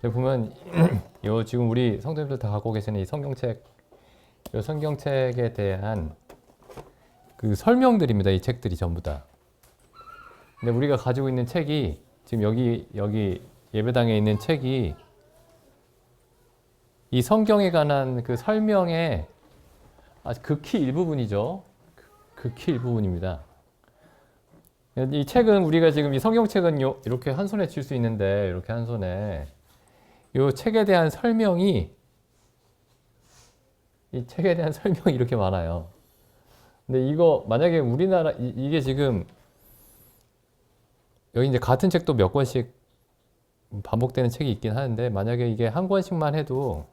여기 보면 요 지금 우리 성도님들 다 갖고 계시는 이 성경책, 요 성경책에 대한 그 설명들입니다. 이 책들이 전부 다. 근데 우리가 가지고 있는 책이 지금 여기 예배당에 있는 책이 이 성경에 관한 그 설명의 아주 극히 일부분이죠. 극히 일부분입니다. 이 책은 우리가 지금 이 성경책은 이렇게 한 손에 쥘 수 있는데 이렇게 한 손에 이 책에 대한 설명이 이렇게 많아요. 근데 이거 만약에 우리나라 이게 지금 여기 이제 같은 책도 몇 권씩 반복되는 책이 있긴 하는데 만약에 이게 한 권씩만 해도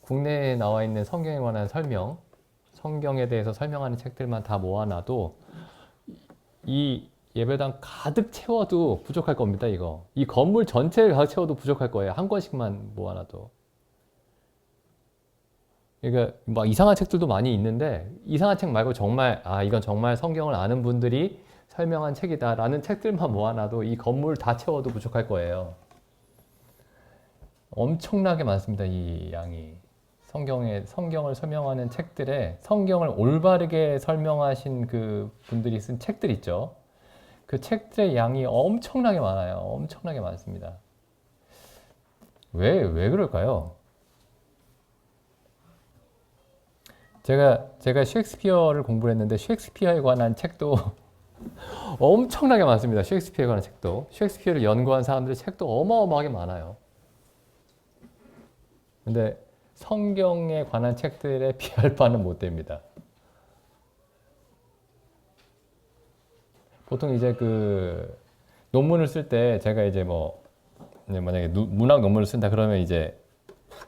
국내에 나와 있는 성경에 관한 설명, 성경에 대해서 설명하는 책들만 다 모아놔도 이 예배당 가득 채워도 부족할 겁니다. 이거 이 건물 전체를 가득 채워도 부족할 거예요. 한 권씩만 모아놔도. 그러니까 막 이상한 책들도 많이 있는데 이상한 책 말고 정말 이건 정말 성경을 아는 분들이 설명한 책이다라는 책들만 모아놔도 이 건물 다 채워도 부족할 거예요. 엄청나게 많습니다. 이 양이. 성경을 설명하는 책들에 성경을 올바르게 설명하신 그 분들이 쓴 책들 있죠. 그 책들의 양이 엄청나게 많아요. 엄청나게 많습니다. 왜 그럴까요? 제가 셰익스피어를 공부를 했는데 셰익스피어에 관한 책도 엄청나게 많습니다. 셰익스피어에 관한 책도. 셰익스피어를 연구한 사람들의 책도 어마어마하게 많아요. 근데 성경에 관한 책들에 비할 바는 못 됩니다. 보통 이제 그 논문을 쓸 때 제가 이제 뭐 만약에 문학 논문을 쓴다 그러면 이제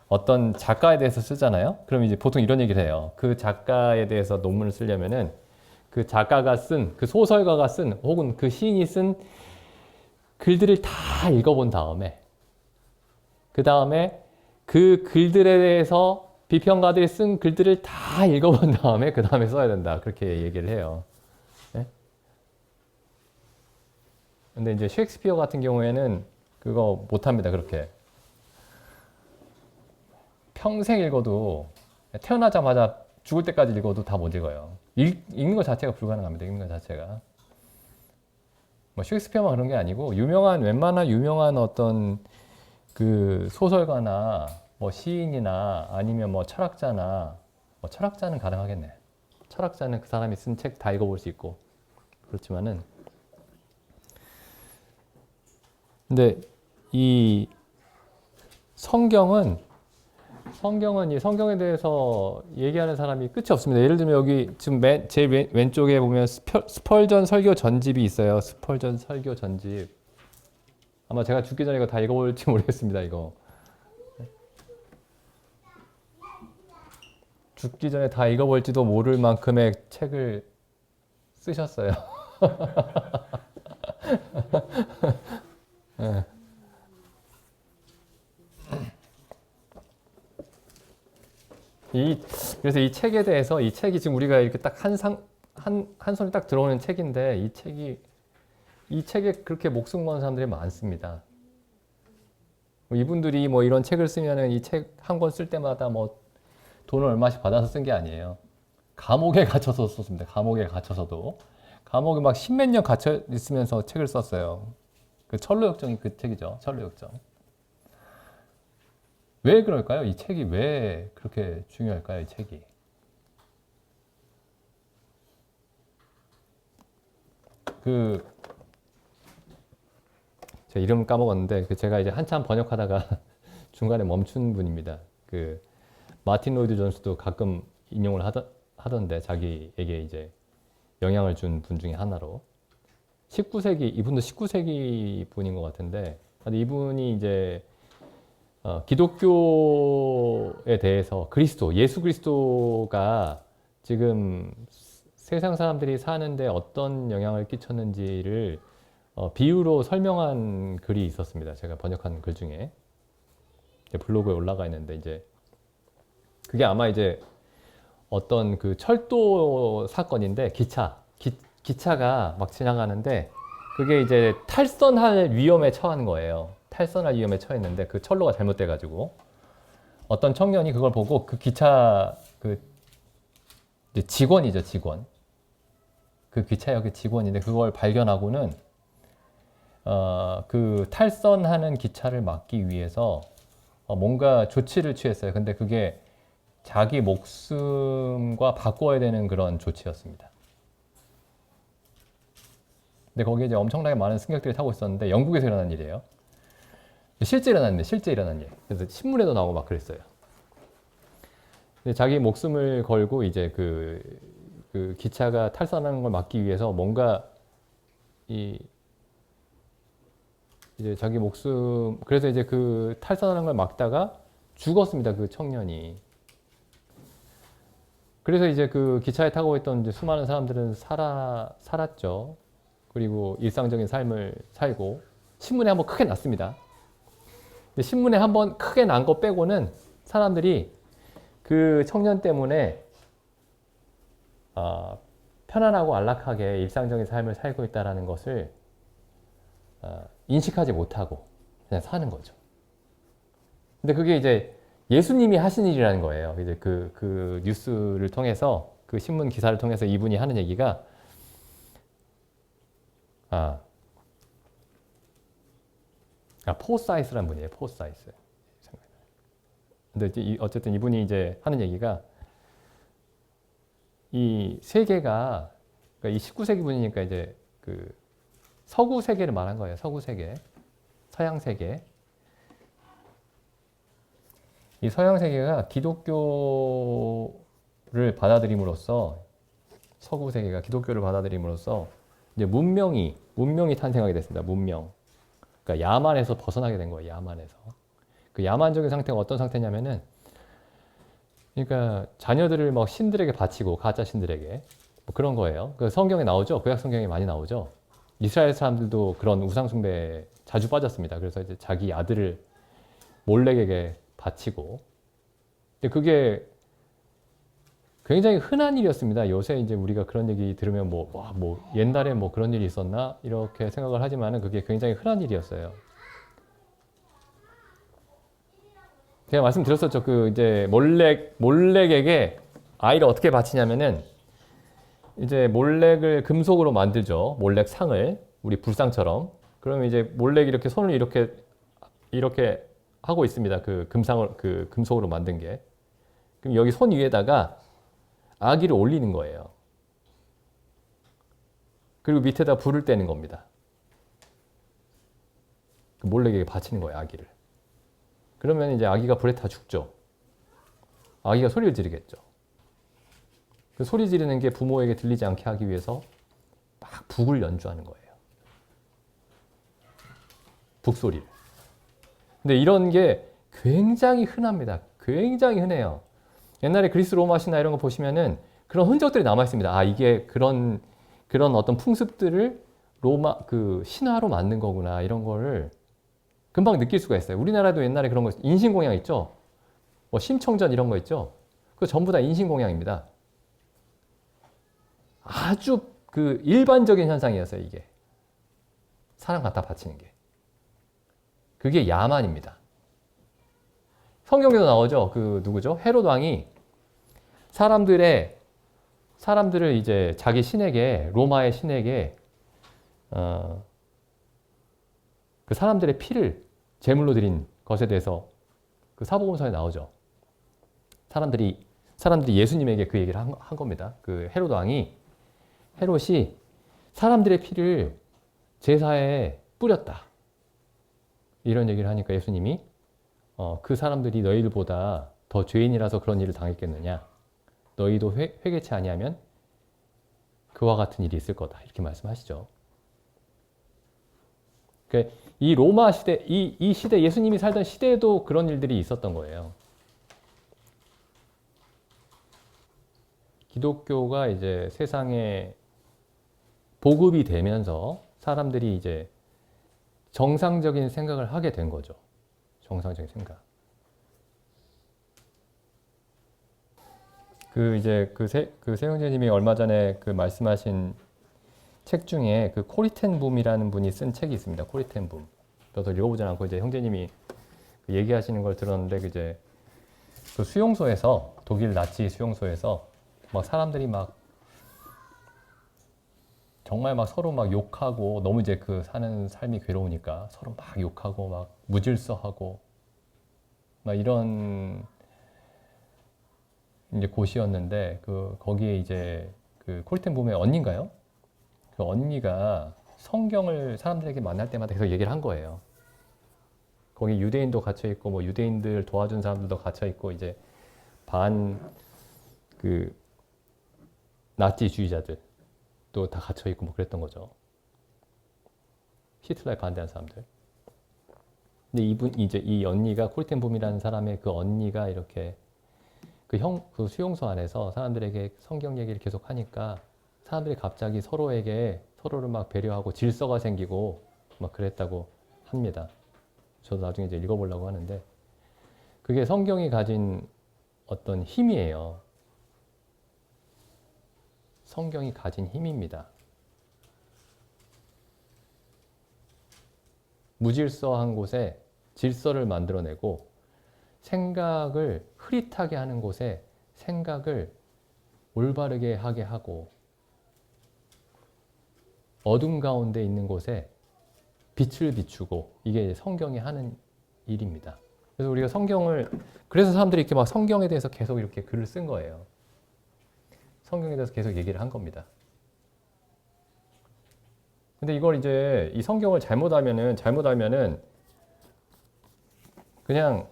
어떤 작가에 대해서 쓰잖아요. 그럼 이제 보통 이런 얘기를 해요. 그 작가에 대해서 논문을 쓰려면은 그 작가가 쓴, 그 소설가가 쓴, 혹은 그 시인이 쓴 글들을 다 읽어본 다음에 그 다음에 그 글들에 대해서 비평가들이 쓴 글들을 다 읽어본 다음에 그 다음에 써야 된다. 그렇게 얘기를 해요. 네? 근데 이제 셰익스피어 같은 경우에는 그거 못합니다. 그렇게. 평생 읽어도 태어나자마자 죽을 때까지 읽어도 다 못 읽어요. 읽는 것 자체가 불가능합니다. 읽는 것 자체가. 뭐 셰익스피어만 그런 게 아니고 웬만한 유명한 어떤 그 소설가나 뭐 시인이나 아니면 뭐 철학자나 뭐 철학자는 가능하겠네. 철학자는 그 사람이 쓴 책 다 읽어볼 수 있고 그렇지만은 근데 이 성경은 이 성경에 대해서 얘기하는 사람이 끝이 없습니다. 예를 들면 여기 지금 제 왼쪽에 보면 스펄전 설교 전집이 있어요. 스펄전 설교 전집. 아마 제가 죽기 전에 이거 다 읽어볼지 모르겠습니다. 이거 죽기 전에 다 읽어볼지도 모를 만큼의 책을 쓰셨어요. 네. 그래서 이 책에 대해서 이 책이 지금 우리가 이렇게 딱 한 손에 딱 들어오는 책인데 이 책에 그렇게 목숨 건 사람들이 많습니다. 이분들이 뭐 이런 책을 쓰면은 이 책 한 권 쓸 때마다 뭐 돈을 얼마씩 받아서 쓴 게 아니에요. 감옥에 갇혀서 썼습니다. 감옥에 갇혀서도. 감옥에 막 십몇 년 갇혀 있으면서 책을 썼어요. 그 철로역정이 그 책이죠. 철로역정. 왜 그럴까요? 이 책이 왜 그렇게 중요할까요? 이 책이. 제 이름 까먹었는데 제가 이제 한참 번역하다가 중간에 멈춘 분입니다. 그 마틴 로이드 존스도 가끔 인용을 하던데 자기에게 이제 영향을 준 분 중에 하나로 19세기 이분도 19세기 분인 것 같은데 이분이 이제 기독교에 대해서 예수 그리스도가 지금 세상 사람들이 사는데 어떤 영향을 끼쳤는지를 비유로 설명한 글이 있었습니다. 제가 번역한 글 중에 블로그에 올라가 있는데 이제 그게 아마 이제 어떤 그 철도 사건인데 기차가 막 지나가는데 그게 이제 탈선할 위험에 처한 거예요. 탈선할 위험에 처했는데 그 철로가 잘못돼가지고 어떤 청년이 그걸 보고 그 기차 그 이제 직원이죠, 직원. 그 기차역의 직원인데 그걸 발견하고는 그 탈선하는 기차를 막기 위해서 뭔가 조치를 취했어요. 근데 그게 자기 목숨과 바꿔야 되는 그런 조치였습니다. 근데 거기에 이제 엄청나게 많은 승객들이 타고 있었는데 영국에서 일어난 일이에요. 실제 일어났는데 실제 일어난 일. 그래서 신문에도 나오고 막 그랬어요. 근데 자기 목숨을 걸고 이제 그 기차가 탈선하는 걸 막기 위해서 뭔가 이제 자기 목숨 그래서 이제 그 탈선하는 걸 막다가 죽었습니다. 그 청년이. 그래서 이제 그 기차에 타고 있던 이제 수많은 사람들은 살았죠. 그리고 일상적인 삶을 살고 신문에 한번 크게 났습니다. 근데 신문에 한번 크게 난 거 빼고는 사람들이 그 청년 때문에 편안하고 안락하게 일상적인 삶을 살고 있다는 것을 인식하지 못하고 그냥 사는 거죠. 근데 그게 이제 예수님이 하신 일이라는 거예요. 이제 그 뉴스를 통해서 그 신문 기사를 통해서 이분이 하는 얘기가 포사이스라는 분이에요. 포사이스. 근데 이제 어쨌든 이분이 이제 하는 얘기가 이 세계가 그러니까 이 19세기 분이니까 이제 그 서구 세계를 말한 거예요. 서구 세계, 서양 세계. 이 서양 세계가 기독교를 받아들임으로써 서구 세계가 기독교를 받아들임으로써 이제 문명이 탄생하게 됐습니다. 문명. 그러니까 야만에서 벗어나게 된 거예요. 야만에서. 그 야만적인 상태가 어떤 상태냐면은 그러니까 자녀들을 막 신들에게 바치고 가짜 신들에게 뭐 그런 거예요. 그 성경에 나오죠. 구약 성경에 많이 나오죠. 이스라엘 사람들도 그런 우상 숭배에 자주 빠졌습니다. 그래서 이제 자기 아들을 몰렉에게 바치고. 근데 그게 굉장히 흔한 일이었습니다. 요새 이제 우리가 그런 얘기 들으면 뭐 옛날에 뭐 그런 일이 있었나 이렇게 생각을 하지만은 그게 굉장히 흔한 일이었어요. 제가 말씀드렸었죠. 그 이제 몰렉에게 아이를 어떻게 바치냐면은 이제 몰렉을 금속으로 만들죠. 몰렉 상을 우리 불상처럼. 그러면 이제 몰렉이 이렇게 손을 이렇게 하고 있습니다. 그 금속으로 만든 게. 그럼 여기 손 위에다가 아기를 올리는 거예요. 그리고 밑에다 불을 떼는 겁니다. 그 몰렉에게 바치는 거예요, 아기를. 그러면 이제 아기가 불에 타 죽죠. 아기가 소리를 지르겠죠. 그 소리 지르는 게 부모에게 들리지 않게 하기 위해서 막 북을 연주하는 거예요. 북소리를. 근데 이런 게 굉장히 흔합니다. 굉장히 흔해요. 옛날에 그리스 로마 신화 이런 거 보시면은 그런 흔적들이 남아 있습니다. 이게 그런 어떤 풍습들을 로마 그 신화로 만든 거구나 이런 거를 금방 느낄 수가 있어요. 우리나라도 옛날에 그런 거 인신공양 있죠. 뭐 심청전 이런 거 있죠. 그거 전부 다 인신공양입니다. 아주 그 일반적인 현상이었어요, 이게. 사람 갖다 바치는 게. 그게 야만입니다. 성경에도 나오죠. 그 누구죠? 헤롯 왕이 사람들을 이제 자기 신에게 로마의 신에게 그 사람들의 피를 제물로 드린 것에 대해서 그 사복음서에 나오죠. 사람들이 예수님에게 그 얘기를 한 겁니다. 그 헤롯이 사람들의 피를 제사에 뿌렸다. 이런 얘기를 하니까 예수님이 그 사람들이 너희들보다 더 죄인이라서 그런 일을 당했겠느냐. 너희도 회개치 아니하면 그와 같은 일이 있을 거다. 이렇게 말씀하시죠. 그러니까 이 로마 시대, 이 시대, 예수님이 살던 시대에도 그런 일들이 있었던 거예요. 기독교가 이제 세상에 보급이 되면서 사람들이 이제 정상적인 생각을 하게 된 거죠. 정상적인 생각. 세영재님이 얼마 전에 그 말씀하신 책 중에 그 코리텐 붐이라는 분이 쓴 책이 있습니다. 코리텐 붐. 저도 읽어보진 않고 이제 형제님이 얘기하시는 걸 들었는데 이제 그 수용소에서 독일 나치 수용소에서 막 사람들이 막 정말 막 서로 막 욕하고 너무 이제 그 사는 삶이 괴로우니까 서로 막 욕하고 막 무질서하고 막 이런 이제 곳이었는데 그 거기에 이제 그 콜텐붐의 언니인가요? 그 언니가 성경을 사람들에게 만날 때마다 계속 얘기를 한 거예요. 거기 유대인도 갇혀 있고 뭐 유대인들 도와준 사람들도 갇혀 있고 이제 반 그 나치주의자들도 다 갇혀 있고 뭐 그랬던 거죠. 히틀러에 반대한 사람들. 근데 이제 이 언니가 콜텐붐이라는 사람의 그 언니가 이렇게 그 수용소 안에서 사람들에게 성경 얘기를 계속 하니까 사람들이 갑자기 서로를 막 배려하고 질서가 생기고 막 그랬다고 합니다. 저도 나중에 이제 읽어보려고 하는데 그게 성경이 가진 어떤 힘이에요. 성경이 가진 힘입니다. 무질서한 곳에 질서를 만들어내고 생각을 흐릿하게 하는 곳에 생각을 올바르게 하게 하고 어둠 가운데 있는 곳에 빛을 비추고 이게 성경이 하는 일입니다. 그래서 우리가 그래서 사람들이 이렇게 막 성경에 대해서 계속 이렇게 글을 쓴 거예요. 성경에 대해서 계속 얘기를 한 겁니다. 근데 이걸 이제 이 성경을 잘못 알면은 그냥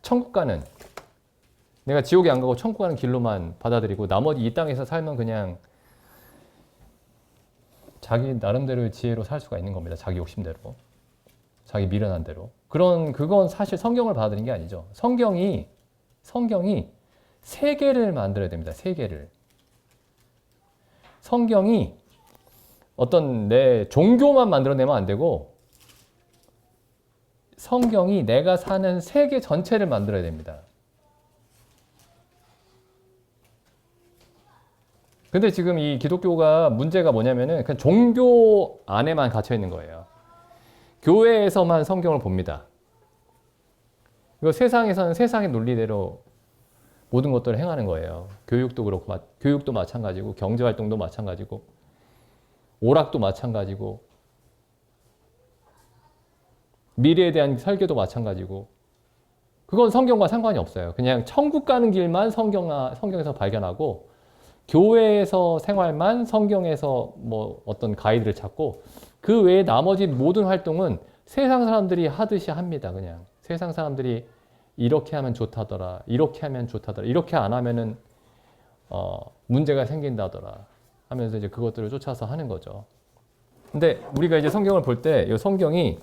천국 가는 내가 지옥에 안 가고 천국 가는 길로만 받아들이고 나머지 이 땅에서 살면 그냥 자기 나름대로의 지혜로 살 수가 있는 겁니다. 자기 욕심대로. 자기 미련한 대로. 그건 사실 성경을 받아들인 게 아니죠. 성경이 세계를 만들어야 됩니다. 세계를. 성경이 어떤 내 종교만 만들어내면 안 되고 성경이 내가 사는 세계 전체를 만들어야 됩니다. 근데 지금 이 기독교가 문제가 뭐냐면은 그냥 종교 안에만 갇혀 있는 거예요. 교회에서만 성경을 봅니다. 이거 세상에서는 세상의 논리대로 모든 것들을 행하는 거예요. 교육도 그렇고, 교육도 마찬가지고, 경제활동도 마찬가지고, 오락도 마찬가지고, 미래에 대한 설계도 마찬가지고, 그건 성경과 상관이 없어요. 그냥 천국 가는 길만 성경에서 발견하고, 교회에서 생활만 성경에서 뭐 어떤 가이드를 찾고, 그 외에 나머지 모든 활동은 세상 사람들이 하듯이 합니다. 그냥 세상 사람들이 이렇게 하면 좋다더라, 이렇게 하면 좋다더라, 이렇게 안 하면은 문제가 생긴다더라 하면서 이제 그것들을 쫓아서 하는 거죠. 근데 우리가 이제 성경을 볼 때 이 성경이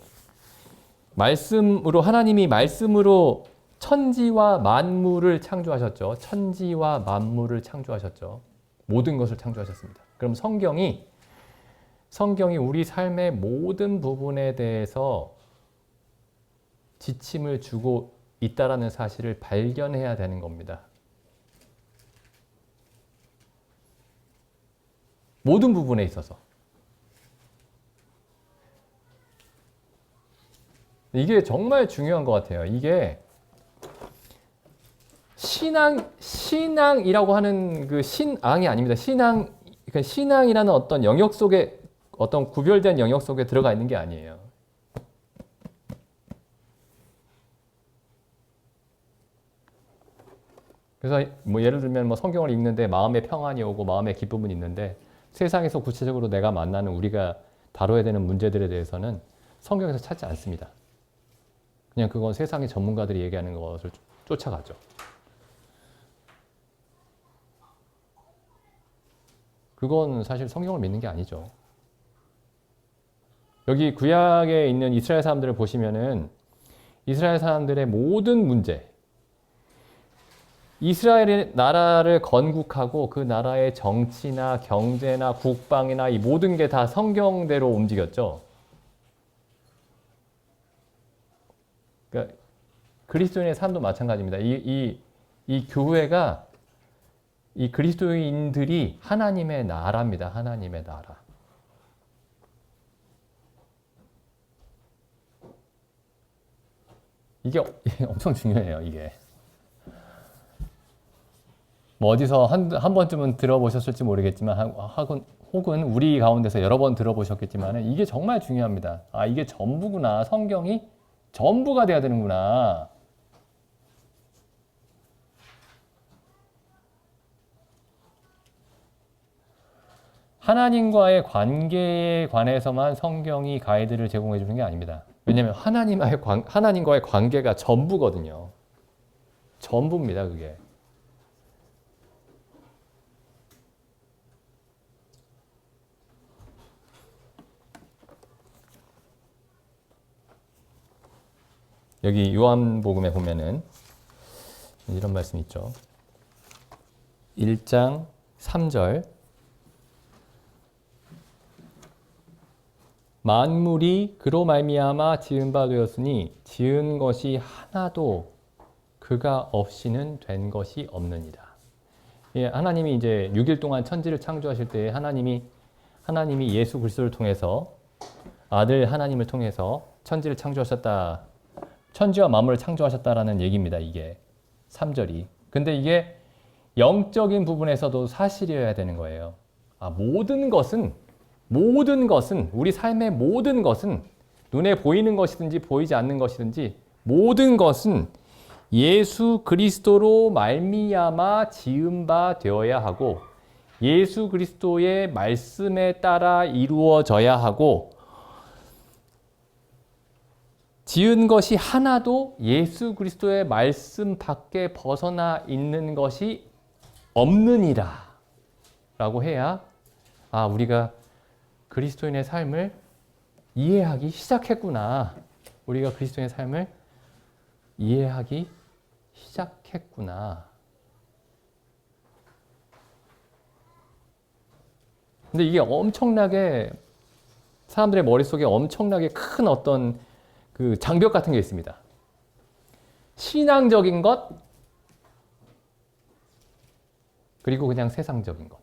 하나님이 말씀으로 천지와 만물을 창조하셨죠. 천지와 만물을 창조하셨죠. 모든 것을 창조하셨습니다. 그럼 성경이 우리 삶의 모든 부분에 대해서 지침을 주고 있다라는 사실을 발견해야 되는 겁니다. 모든 부분에 있어서. 이게 정말 중요한 것 같아요. 이게 신앙이라고 하는 그 신앙이 아닙니다. 그러니까 신앙이라는 어떤 영역 속에 어떤 구별된 영역 속에 들어가 있는 게 아니에요. 그래서 뭐 예를 들면 뭐 성경을 읽는데 마음의 평안이 오고 마음의 기쁨은 있는데 세상에서 구체적으로 내가 만나는 우리가 다뤄야 되는 문제들에 대해서는 성경에서 찾지 않습니다. 그냥 그건 세상의 전문가들이 얘기하는 것을 쫓아가죠. 그건 사실 성경을 믿는 게 아니죠. 여기 구약에 있는 이스라엘 사람들을 보시면은 이스라엘 사람들의 모든 문제, 이스라엘의 나라를 건국하고 그 나라의 정치나 경제나 국방이나 이 모든 게 다 성경대로 움직였죠. 그러니까 그리스도인의 삶도 마찬가지입니다. 이 교회가 이 그리스도인들이 하나님의 나라입니다. 하나님의 나라. 이게 엄청 중요해요, 이게. 뭐 어디서 한 번쯤은 들어보셨을지 모르겠지만, 혹은 우리 가운데서 여러 번 들어보셨겠지만, 이게 정말 중요합니다. 아, 이게 전부구나. 성경이 전부가 돼야 되는구나. 하나님과의 관계에 관해서만 성경이 가이드를 제공해 주는 게 아닙니다. 왜냐하면 하나님과의 관계가 전부거든요. 전부입니다, 그게. 여기 요한복음에 보면은 이런 말씀 있죠. 1장 3절 만물이 그로 말미암아 지은 바 되었으니 지은 것이 하나도 그가 없이는 된 것이 없느니라. 예, 하나님이 이제 6일 동안 천지를 창조하실 때 하나님이 예수 그리스도를 통해서 아들 하나님을 통해서 천지를 창조하셨다. 천지와 만물을 창조하셨다라는 얘기입니다. 이게 3절이. 근데 이게 영적인 부분에서도 사실이어야 되는 거예요. 아, 모든 것은 우리 삶의 모든 것은 눈에 보이는 것이든지 보이지 않는 것이든지 모든 것은 예수 그리스도로 말미암아 지은 바 되어야 하고 예수 그리스도의 말씀에 따라 이루어져야 하고 지은 것이 하나도 예수 그리스도의 말씀 밖에 벗어나 있는 것이 없느니라 라고 해야 우리가 그리스도인의 삶을 이해하기 시작했구나. 우리가 그리스도인의 삶을 이해하기 시작했구나. 근데 이게 엄청나게 사람들의 머릿속에 엄청나게 큰 어떤 그 장벽 같은 게 있습니다. 신앙적인 것 그리고 그냥 세상적인 것.